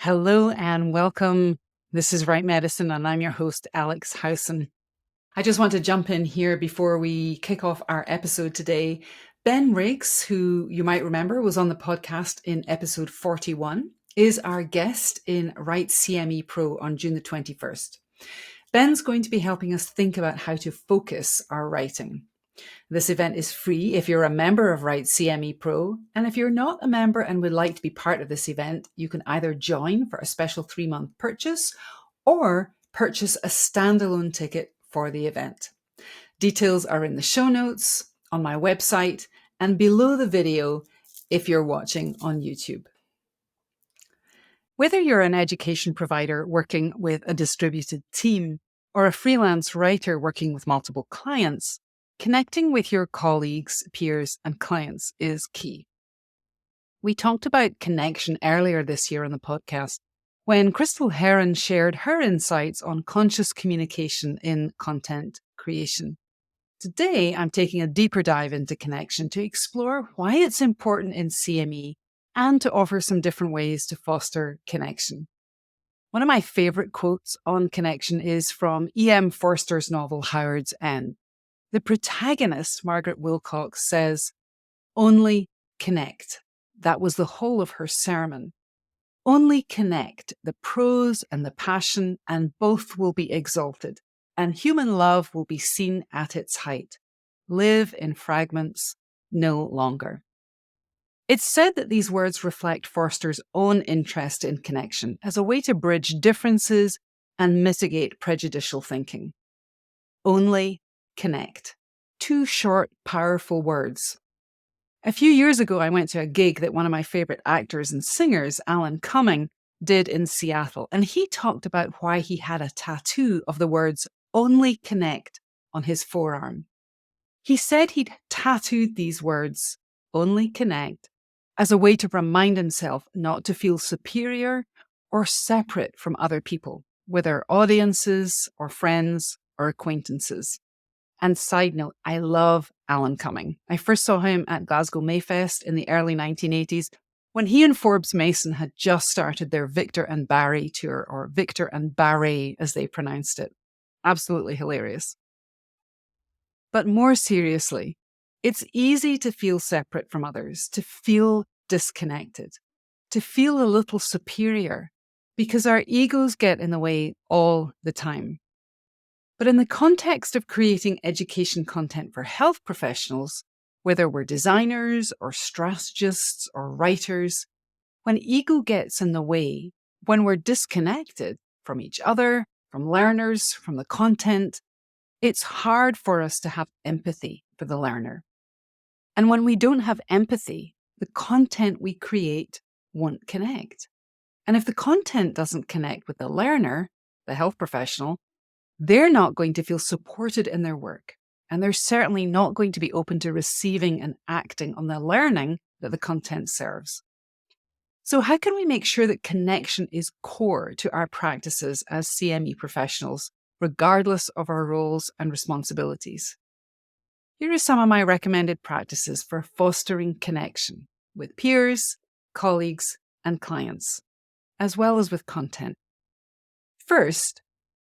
Hello and welcome. This is Right Medicine, and I'm your host, Alex Howson. I just want to jump in here before we kick off our episode today. Ben Riggs, who you might remember was on the podcast in episode 41, is our guest in Write CME Pro on June the 21st. Ben's going to be helping us think about how to focus our writing. This event is free if you're a member of Write CME Pro, and if you're not a member and would like to be part of this event, you can either join for a special 3-month purchase or purchase a standalone ticket for the event. Details are in the show notes, on my website, and below the video if you're watching on YouTube. Whether you're an education provider working with a distributed team or a freelance writer working with multiple clients, connecting with your colleagues, peers, and clients is key. We talked about connection earlier this year on the podcast when Crystal Herron shared her insights on conscious communication in content creation. Today, I'm taking a deeper dive into connection to explore why it's important in CME and to offer some different ways to foster connection. One of my favorite quotes on connection is from E.M. Forster's novel Howard's End. The protagonist, Margaret Wilcox, says, "Only connect." That was the whole of her sermon. Only connect the prose and the passion, and both will be exalted, and human love will be seen at its height. Live in fragments no longer. It's said that these words reflect Forster's own interest in connection as a way to bridge differences and mitigate prejudicial thinking. Only connect. 2 short, powerful words. A few years ago, I went to a gig that one of my favorite actors and singers, Alan Cumming, did in Seattle, and he talked about why he had a tattoo of the words "Only Connect" on his forearm. He said he'd tattooed these words, "Only Connect," as a way to remind himself not to feel superior or separate from other people, whether audiences or friends or acquaintances. And side note, I love Alan Cumming. I first saw him at Glasgow Mayfest in the early 1980s when he and Forbes Mason had just started their Victor and Barry tour, or Victor and Barre as they pronounced it. Absolutely hilarious. But more seriously, it's easy to feel separate from others, to feel disconnected, to feel a little superior, because our egos get in the way all the time. But in the context of creating education content for health professionals, whether we're designers or strategists or writers, when ego gets in the way, when we're disconnected from each other, from learners, from the content, it's hard for us to have empathy for the learner. And when we don't have empathy, the content we create won't connect. And if the content doesn't connect with the learner, the health professional, they're not going to feel supported in their work, and they're certainly not going to be open to receiving and acting on the learning that the content serves. So how can we make sure that connection is core to our practices as CME professionals, regardless of our roles and responsibilities? Here are some of my recommended practices for fostering connection with peers, colleagues, and clients, as well as with content. First,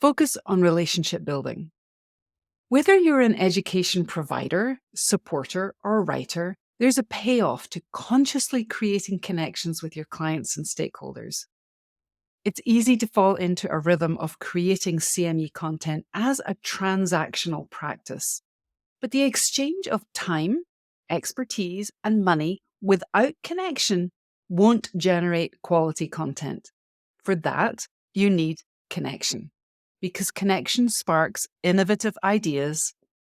focus on relationship building. Whether you're an education provider, supporter, or writer, there's a payoff to consciously creating connections with your clients and stakeholders. It's easy to fall into a rhythm of creating CME content as a transactional practice. But the exchange of time, expertise, and money without connection won't generate quality content. For that, you need connection. Because connection sparks innovative ideas,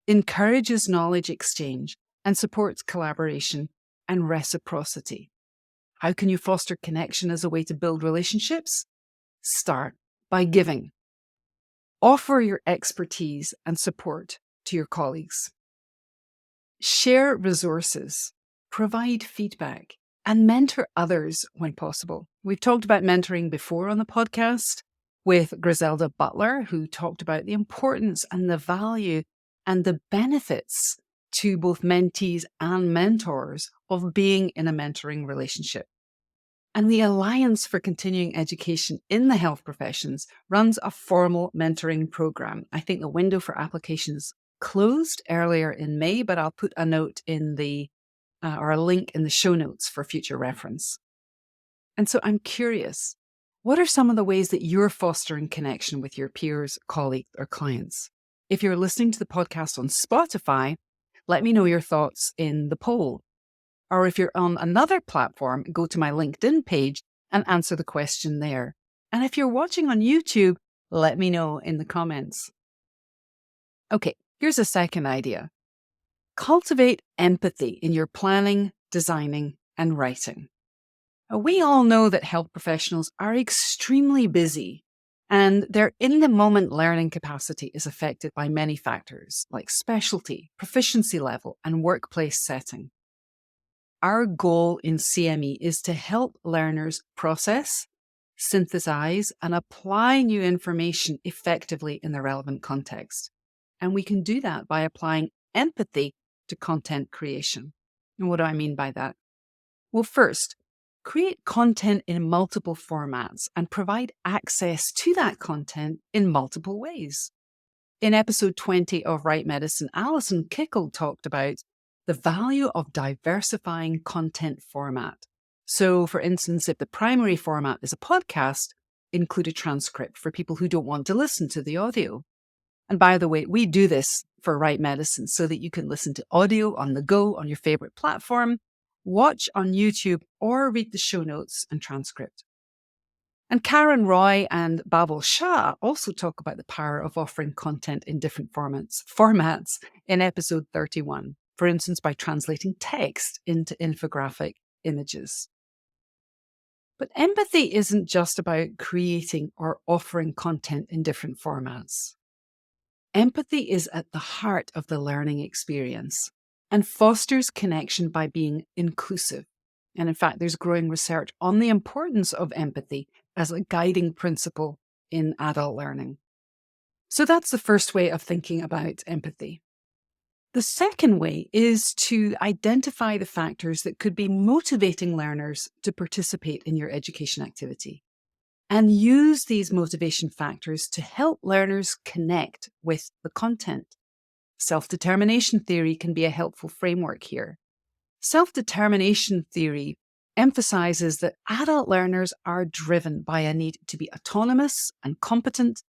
encourages knowledge exchange, and supports collaboration and reciprocity. How can you foster connection as a way to build relationships? Start by giving. Offer your expertise and support to your colleagues. Share resources, provide feedback, and mentor others when possible. We've talked about mentoring before on the podcast with Griselda Butler, who talked about the importance and the value and the benefits to both mentees and mentors of being in a mentoring relationship. And the Alliance for Continuing Education in the Health Professions runs a formal mentoring program. I think the window for applications closed earlier in May, but I'll put a note in or a link in the show notes for future reference. And so I'm curious, what are some of the ways that you're fostering connection with your peers, colleagues, or clients? If you're listening to the podcast on Spotify, let me know your thoughts in the poll. Or if you're on another platform, go to my LinkedIn page and answer the question there. And if you're watching on YouTube, let me know in the comments. Okay, here's a second idea. Cultivate empathy in your planning, designing, and writing. We all know that health professionals are extremely busy, and their in-the-moment learning capacity is affected by many factors like specialty, proficiency level, and workplace setting. Our goal in CME is to help learners process, synthesize, and apply new information effectively in the relevant context. And we can do that by applying empathy to content creation. And what do I mean by that? Well, first, create content in multiple formats and provide access to that content in multiple ways. In episode 20 of Right Medicine, Alison Kickle talked about the value of diversifying content format. So, for instance, if the primary format is a podcast, include a transcript for people who don't want to listen to the audio. And by the way, we do this for Right Medicine so that you can listen to audio on the go on your favorite platform, watch on YouTube, or read the show notes and transcript. And Karen Roy and Babel Shah also talk about the power of offering content in different formats in episode 31, for instance, by translating text into infographic images. But empathy isn't just about creating or offering content in different formats. Empathy is at the heart of the learning experience and fosters connection by being inclusive. And in fact, there's growing research on the importance of empathy as a guiding principle in adult learning. So that's the first way of thinking about empathy. The second way is to identify the factors that could be motivating learners to participate in your education activity and use these motivation factors to help learners connect with the content. Self-determination theory can be a helpful framework here. Self-determination theory emphasizes that adult learners are driven by a need to be autonomous and competent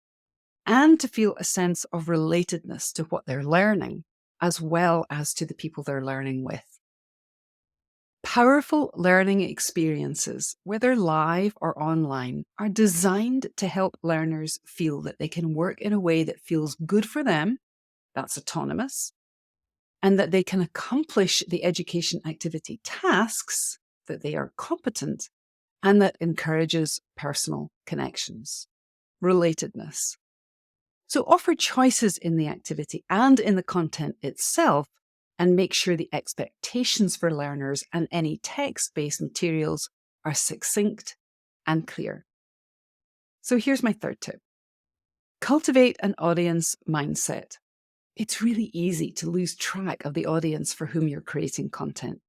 and to feel a sense of relatedness to what they're learning, as well as to the people they're learning with. Powerful learning experiences, whether live or online, are designed to help learners feel that they can work in a way that feels good for them, that's autonomous, and that they can accomplish the education activity tasks, that they are competent, and that encourages personal connections, relatedness. So offer choices in the activity and in the content itself, and make sure the expectations for learners and any text-based materials are succinct and clear. So here's my third tip. Cultivate an audience mindset. It's really easy to lose track of the audience for whom you're creating content.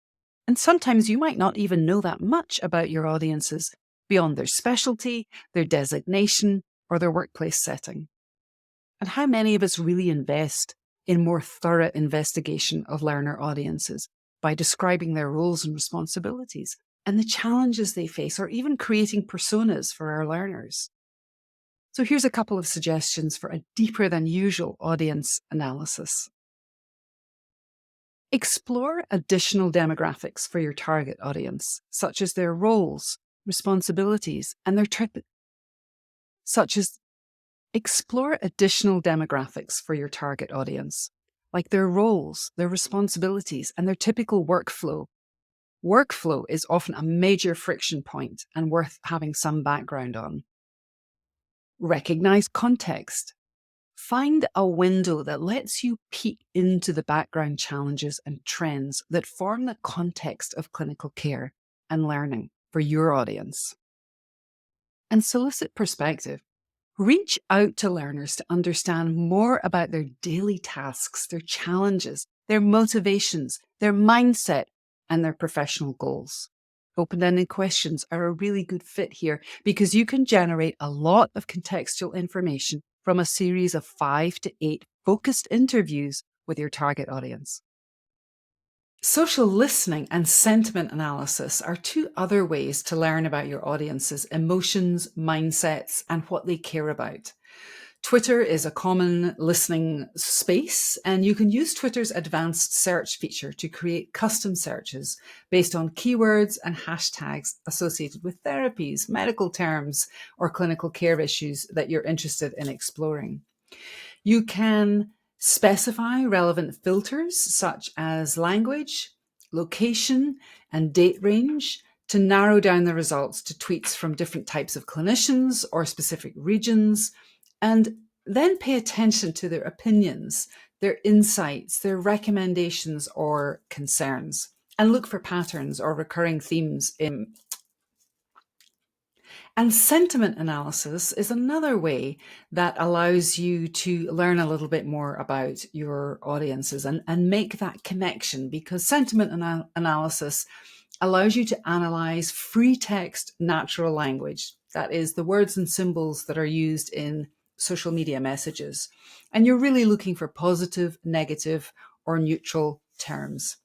And sometimes you might not even know that much about your audiences beyond their specialty, their designation, or their workplace setting. And how many of us really invest in more thorough investigation of learner audiences by describing their roles and responsibilities and the challenges they face, or even creating personas for our learners? So here's a couple of suggestions for a deeper than usual audience analysis. Explore additional demographics for your target audience, such as their roles, responsibilities, and Explore additional demographics for your target audience, like their roles, their responsibilities, and their typical workflow. Workflow is often a major friction point and worth having some background on. Recognize context. Find a window that lets you peek into the background challenges and trends that form the context of clinical care and learning for your audience. And solicit perspective. Reach out to learners to understand more about their daily tasks, their challenges, their motivations, their mindset, and their professional goals. Open-ended questions are a really good fit here because you can generate a lot of contextual information from a series of 5 to 8 focused interviews with your target audience. Social listening and sentiment analysis are two other ways to learn about your audience's emotions, mindsets, and what they care about. Twitter is a common listening space, and you can use Twitter's advanced search feature to create custom searches based on keywords and hashtags associated with therapies, medical terms, or clinical care issues that you're interested in exploring. You can specify relevant filters such as language, location, and date range to narrow down the results to tweets from different types of clinicians or specific regions, and then pay attention to their opinions, their insights, their recommendations or concerns, and look for patterns or recurring themes in. And sentiment analysis is another way that allows you to learn a little bit more about your audiences and make that connection, because sentiment analysis allows you to analyze free text natural language. That is the words and symbols that are used in social media messages. And you're really looking for positive, negative, or neutral terms.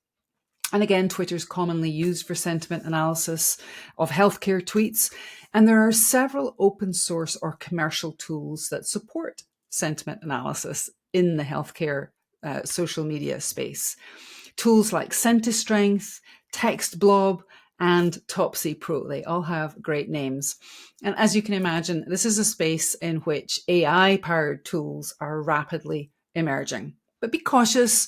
And again, Twitter is commonly used for sentiment analysis of healthcare tweets. And there are several open source or commercial tools that support sentiment analysis in the healthcare social media space. Tools like SentiStrength, TextBlob, and Topsy Pro. They all have great names. And as you can imagine, this is a space in which AI-powered tools are rapidly emerging. But be cautious,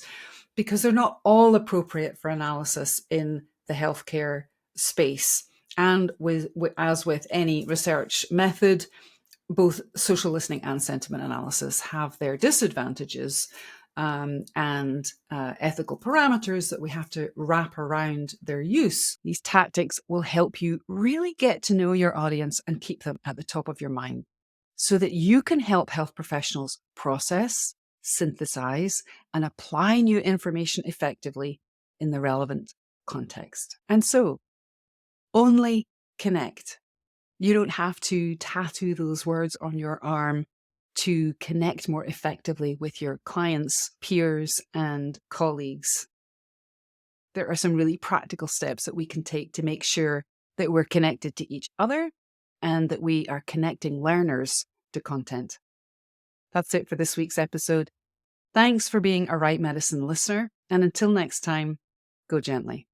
because they're not all appropriate for analysis in the healthcare space. And as with any research method, both social listening and sentiment analysis have their disadvantages and ethical parameters that we have to wrap around their use. These tactics will help you really get to know your audience and keep them at the top of your mind so that you can help health professionals process, synthesize, and apply new information effectively in the relevant context. And so, only connect. You don't have to tattoo those words on your arm to connect more effectively with your clients, peers, and colleagues. There are some really practical steps that we can take to make sure that we're connected to each other and that we are connecting learners to content. That's it for this week's episode. Thanks for being a Right Medicine listener, and until next time, go gently.